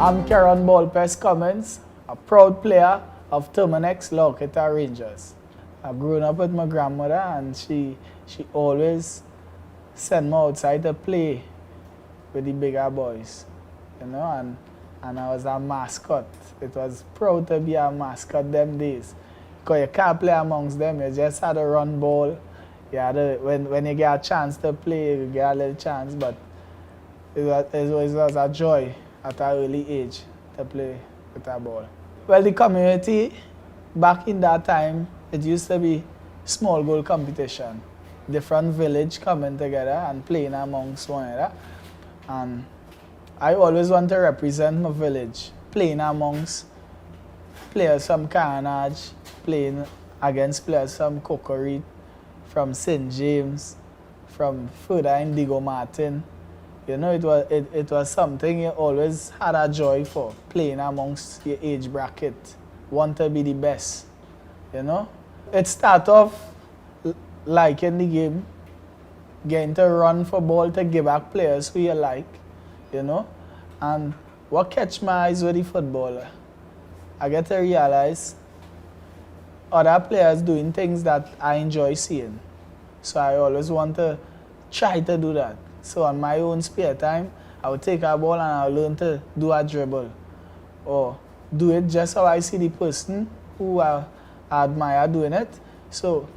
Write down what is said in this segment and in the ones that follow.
I'm Keron Cummings, a proud player of Terminex Locketa Rangers. I've grown up with my grandmother and she always sent me outside to play with the bigger boys, and I was a mascot. It was proud to be a mascot them days. Because you can't play amongst them, you just had to run ball. You had to, when you get a chance to play, you get a little chance, but it was a joy at an early age to play with a ball. Well, the community, back in that time, it used to be small goal competition. Different village coming together and playing amongst one another. And I always want to represent my village, playing amongst players from Carnage, playing against players from Cocorite, from St. James, from further Indigo Martin. You know, it was something you always had a joy for, playing amongst your age bracket, want to be the best, you know. It started off liking the game, getting to run for ball to give back players who you like, you know. And what catch my eyes with the footballer, I get to realize other players doing things that I enjoy seeing. So I always want to try to do that. So on my own spare time, I would take a ball and I would learn to do a dribble. Or do it just how I see the person who I admire doing it. So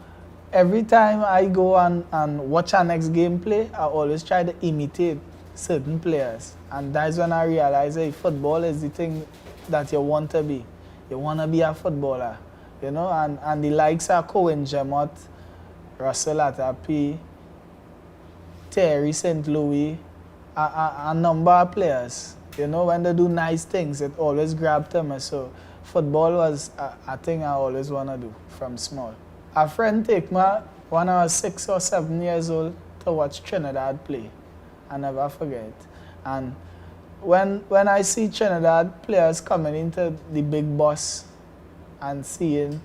every time I go and watch our next game play, I always try to imitate certain players. And that's when I realize, hey, football is the thing that you want to be. You want to be a footballer, you know, and the likes are Cohen Gemot, Russell Atapi, Terry St. Louis, a number of players. You know, when they do nice things, it always grabs them. So football was a thing I always want to do from small. A friend take me when I was 6 or 7 years old to watch Trinidad play. I never forget. And when I see Trinidad players coming into the big bus and seeing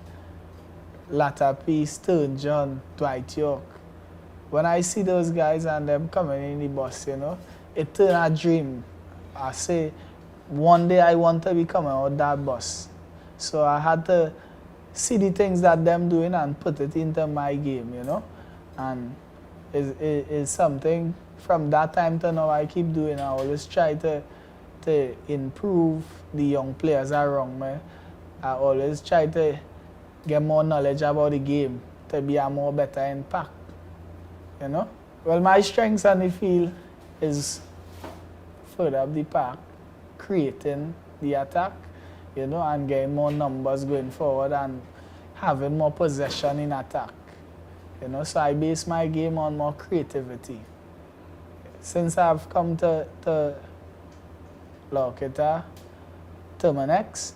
Latapi, Sturgeon, Dwight York, when I see those guys and them coming in the bus, you know, it turned a dream. I say, one day I want to be coming out that bus. So I had to see the things that them doing and put it into my game, you know. And it's something from that time to now I keep doing. I always try to improve the young players around me. I always try to get more knowledge about the game to be a more better impact. You know? Well, my strengths on the field is further up the park, creating the attack, you know, and getting more numbers going forward and having more possession in attack. You know, so I base my game on more creativity. Since I've come to Locketa, Terminex,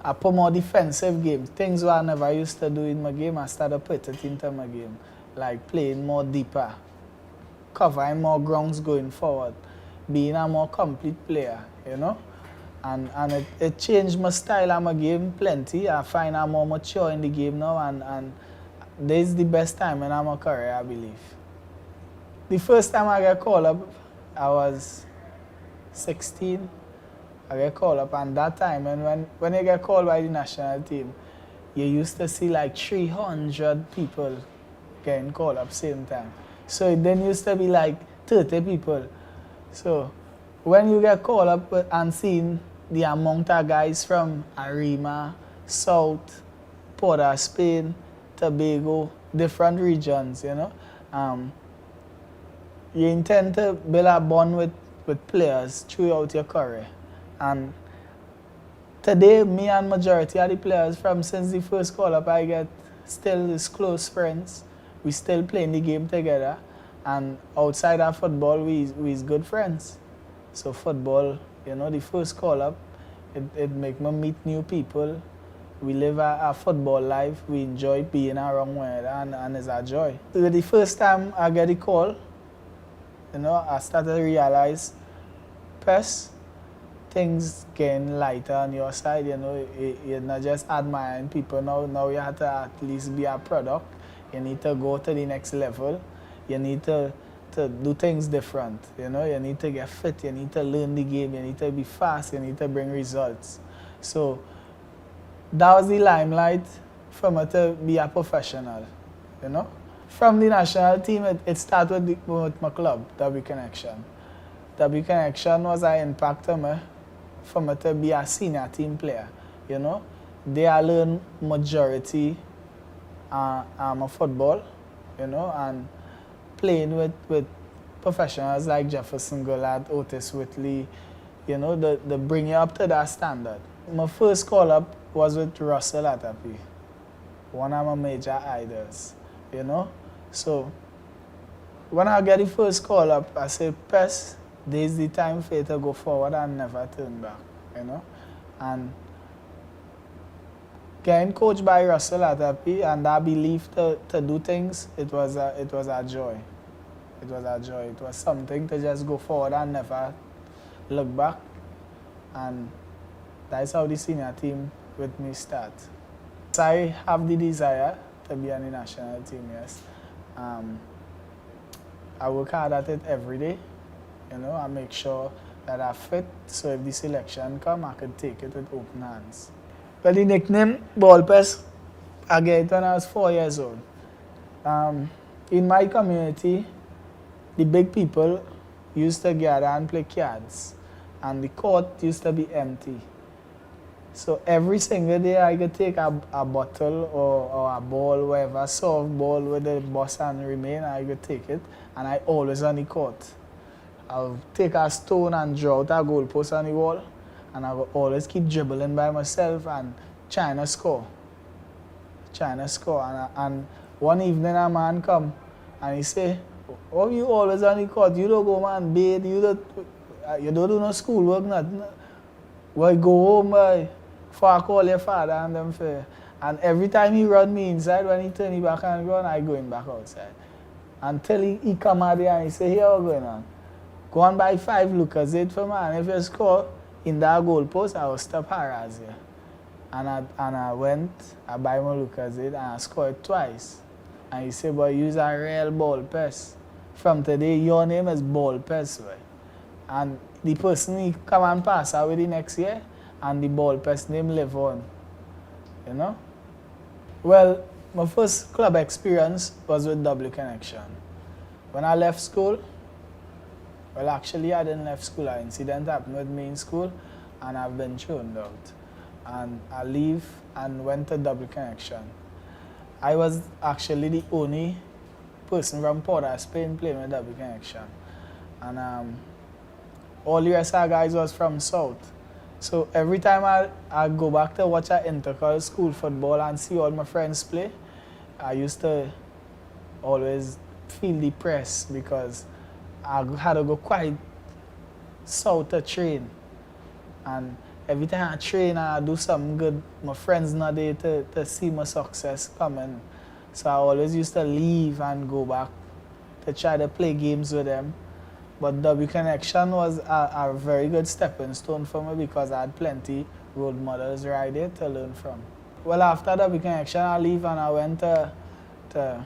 I put more defensive games. Things that I never used to do in my game, I started putting it into my game. Like playing more deeper, covering more grounds going forward, being a more complete player, you know? And it changed my style of my game plenty. I find I'm more mature in the game now, and this is the best time in my career, I believe. The first time I got called up, I was 16. I get called up, and that time, and when you get called by the national team, you used to see like 300 people getting called up same time. So it then used to be like 30 people. So when you get called up and seeing the amount of guys from Arima, South, Port of Spain, Tobago, different regions, you know, you intend to build a bond with players throughout your career. And today, me and majority of the players from since the first call-up I get still is close friends. We still playing the game together. And outside of football, we is good friends. So football, you know, the first call-up, it make me meet new people. We live a football life. We enjoy being around one another, and it's a joy. So the first time I get the call, you know, I started to realize, things getting lighter on your side, you know. You're not just admiring people now you have to at least be a product. You need to go to the next level. You need to to do things different. You know, you need to get fit, you need to learn the game, you need to be fast, you need to bring results. So that was the limelight for me to be a professional, you know. From the national team, it started with my club, W Connection. W Connection was an impact on me for me to be a senior team player, you know. There I learned majority of football, you know, and playing with professionals like Jefferson Gillard, Otis Whitley, you know, they bring you up to that standard. My first call-up was with Russell Atapi, one of my major idols, you know. So when I get the first call-up, I say, Pes, this is the time for you to go forward and never turn back, you know. And getting coached by Russell Atapi and that belief to do things, it was a joy. It was a joy. It was something to just go forward and never look back. And that's how the senior team with me start. So I have the desire to be on the national team, yes. I work hard at it every day. You know, I make sure that I'm fit, so if the selection come, I could take it with open hands. Well, the nickname Ballpass, I get it when I was 4 years old. In my community, the big people used to gather and play cards, and the court used to be empty. So every single day I could take a bottle or a ball, whatever, soft ball with the boss and remain, I could take it, and I always on the court. I'll take a stone and draw out a goalpost on the wall, and I will always keep dribbling by myself and trying to score. And one evening a man come and he say, "Oh, you always on the court, you don't go man bathe, you don't do no schoolwork, nothing. Well, go home, before I call your father and them for." And every time he run me inside, when he turn me back and go on, I go in back outside. Until he come out there and he say, "Here, what's going on? Go and buy 5 Lucozade for me, and if you score in that goalpost, I will stop harass you." And I went, I buy my Lucozade, and I scored twice. And he said, "But use a real Ballpass. From today, your name is Ballpass." And the person he come and pass away the next year, and the Ballpass name live on, you know. Well, my first club experience was with W Connection. When I left school, well, actually, I didn't left school. An incident happened with me in school, and I've been thrown out. And I leave and went to W Connection. I was actually the only person from Port of Spain playing with W Connection. And all the rest of the guys was from South. So every time I go back to watch an intercol school football and see all my friends play, I used to always feel depressed because I had to go quite south to train. And every time I train and I do something good, my friends not there to see my success coming. So I always used to leave and go back to try to play games with them. But W Connection was a very good stepping stone for me because I had plenty role models right there to learn from. Well, after W Connection, I leave and I went to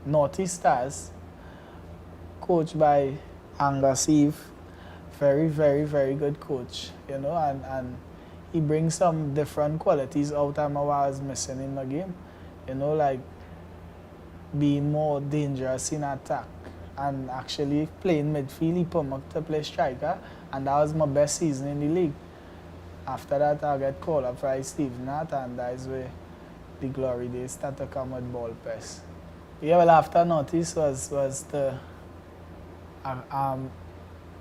Northeast Stars, coached by Angus Eve. Very, very, very good coach, you know, and he brings some different qualities out of what I was missing in my game, you know, like being more dangerous in attack and actually playing midfield. He put me to play striker, and that was my best season in the league. After that, I get called up by Steve Nat, and that is where the glory days start to come with Ballpass. Yeah, well, after Northeast was the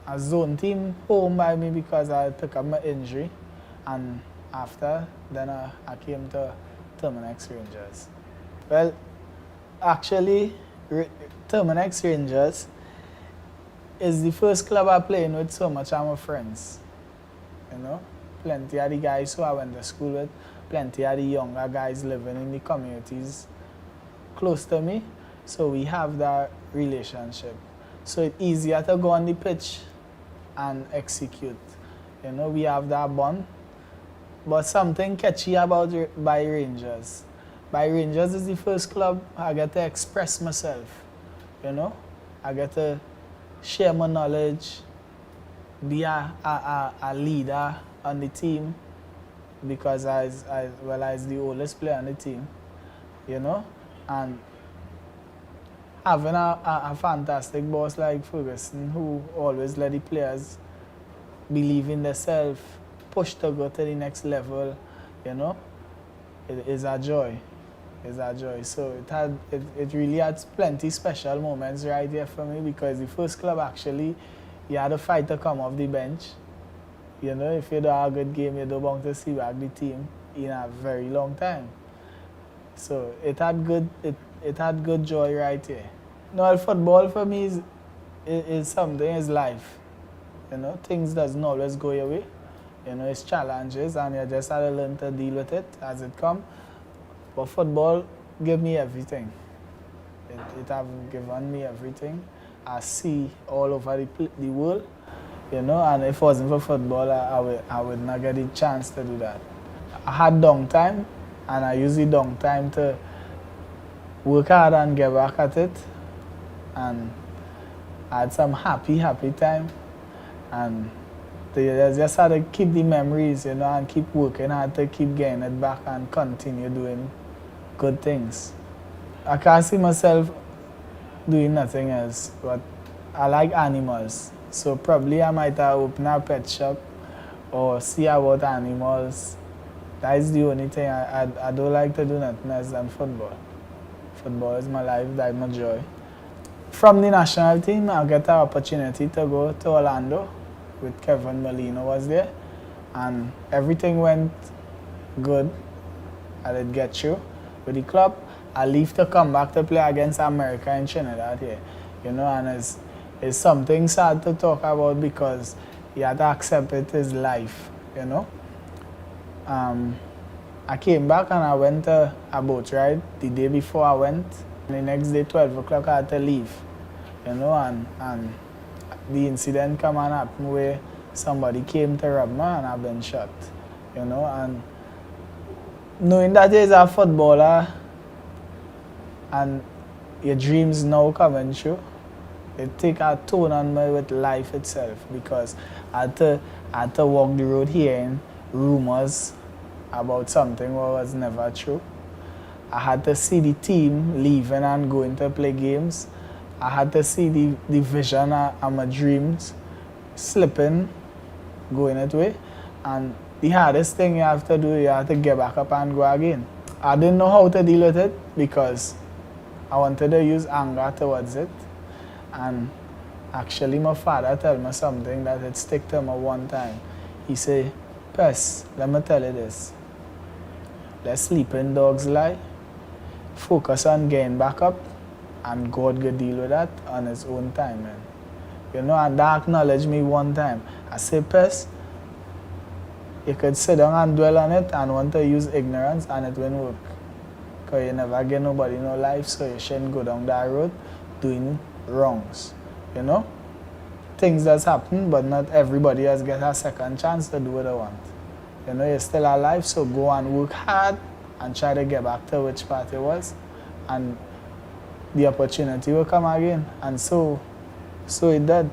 a zone team home by me because I took up my injury, and after then I came to Terminex Rangers. Well, actually, Terminex Rangers is the first club I played with so much of my friends. You know, plenty of the guys who I went to school with, plenty of the younger guys living in the communities close to me, so we have that relationship. So it's easier to go on the pitch and execute. You know, we have that bond. But something catchy about Rangers. Rangers is the first club I get to express myself. you know. I get to share my knowledge, be a leader on the team because I was the oldest player on the team, you know, and having a fantastic boss like Ferguson who always let the players believe in themselves, push to go to the next level, you know, it is a joy. It's a joy. So it really had plenty special moments right here for me because the first club actually, you had a fight to come off the bench. You know, if you do a good game, you don't want to see back the team in a very long time. So it had good joy right here. No, football for me is something, is life. You know, things doesn't always go your way. You know, it's challenges and you just have to learn to deal with it as it comes. But football gave me everything. It have given me everything. I see all over the world, you know, and if it wasn't for football, I would not get the chance to do that. I had downtime, and I use the downtime to work hard and get back at it. And I had some happy time. And I just had to keep the memories, you know, and keep working hard to keep getting it back and continue doing good things. I can't see myself doing nothing else, but I like animals. So probably I might have opened a pet shop or see about animals. That is the only thing. I don't like to do nothing else than football. Football is my life, that's my joy. From the national team, I get an opportunity to go to Orlando with Kevin Molino was there. And everything went good. I did get through with the club. I leave to come back to play against America in Trinidad here. You know, and it's something sad to talk about because you had to accept it as life, you know. I came back and I went to a boat ride the day before I went. The next day, 12 o'clock, I had to leave, you know, and the incident come and happened where somebody came to rob me and I've been shot, you know, and knowing that you're a footballer and your dreams now coming true, it take a tone on me with life itself because I had to walk the road hearing rumors about something that was never true. I had to see the team leaving and going to play games. I had to see the vision of my dreams slipping, going that way. And the hardest thing you have to do, you have to get back up and go again. I didn't know how to deal with it because I wanted to use anger towards it. And actually my father told me something that had stick to me one time. He said, "Pes, let me tell you this. Let sleeping dogs lie. Focus on getting back up and God will deal with that on his own time, man." You know, and that acknowledged me one time. I said, "Pes, you could sit down and dwell on it and want to use ignorance and it won't work. Because you never get nobody no life, so you shouldn't go down that road doing wrongs, you know. Things that's happen, but not everybody has get a second chance to do what they want. You know, you're still alive, so go and work hard and try to get back to which part it was, and the opportunity will come again." And so it did.